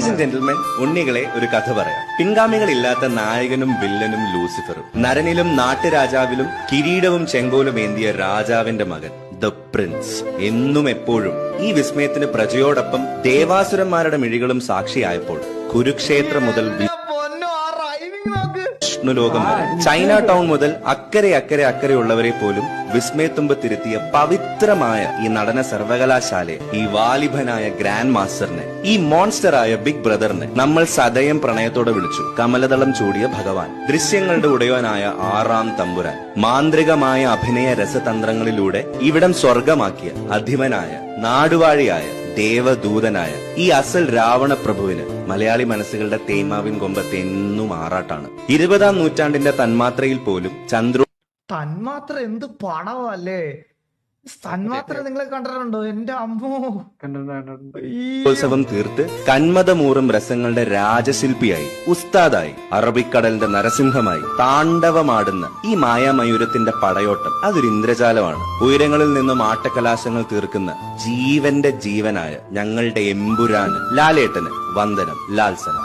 Ladies and gentlemen, ഉണ്ണികളെ ഒരു കഥ പറയാം. പിൻഗാമികളില്ലാത്ത നായകനും വില്ലനും ലൂസിഫറും, നരനിലും നാട്ടുരാജാവിലും കിരീടവും ചെങ്കോലും ഏന്തിയ രാജാവിന്റെ മകൻ ദ പ്രിൻസ്. എന്നും എപ്പോഴും ഈ വിസ്മയത്തിന് പ്രജയോടൊപ്പം ദേവാസുരന്മാരുടെ മിഴികളും സാക്ഷിയായപ്പോൾ കുരുക്ഷേത്ര മുതൽ വിഷ്ണുലോകം വരെ, ചൈന ടൗൺ മുതൽ അക്കരെ അക്കരെ അക്കരെയുള്ളവരെ പോലും വിസ്മയത്തുമ്പത്തിരുത്തിയ പവിത്രമായ ഈ നടന സർവകലാശാലയെ, ഈ വാലിഭനായ ഗ്രാൻഡ് മാസ്റ്ററിനെ, ഈ മോൺസ്റ്ററായ ബിഗ് ബ്രദറിനെ നമ്മൾ സദയം പ്രണയത്തോടെ വിളിച്ചു കമലദളം ചൂടിയ ഭഗവാൻ, ദൃശ്യങ്ങളുടെ ഉടയവനായ ആറാം തമ്പുരാൻ, മാന്ത്രികമായ അഭിനയ രസതന്ത്രങ്ങളിലൂടെ ഇവിടം സ്വർഗമാക്കിയ അധിപനായ നാടുവാഴിയായ ദേവദൂതനായ ഈ അസൽ രാവണ പ്രഭുവിന് മലയാളി മനസ്സുകളുടെ തേന്മാവിൻ കൊമ്പത്ത് എന്നും ആറാട്ടാണ്. 20-ാം നൂറ്റാണ്ടിന്റെ തന്മാത്രയിൽ പോലും തന്മാത്ര എന്ത് പണമല്ലേ? തന്മാത്ര നിങ്ങളെ കണ്ടിട്ടുണ്ടോ? എന്റെ അമ്മോ, ഉത്സവം തീർത്ത് കന്മതമൂറും രസങ്ങളുടെ രാജശില്പിയായി, ഉസ്താദായി, അറബിക്കടലിന്റെ നരസിംഹമായി താണ്ഡവമാടുന്ന ഈ മായാമയൂരത്തിന്റെ പടയോട്ടം അതൊരു ഇന്ദ്രജാലമാണ്. ഉയരങ്ങളിൽ നിന്നും ആട്ടക്കലാശങ്ങൾ തീർക്കുന്ന ജീവന്റെ ജീവനായ ഞങ്ങളുടെ എമ്പുരാന്, ലാലേട്ടന് വന്ദനം, ലാൽസനം.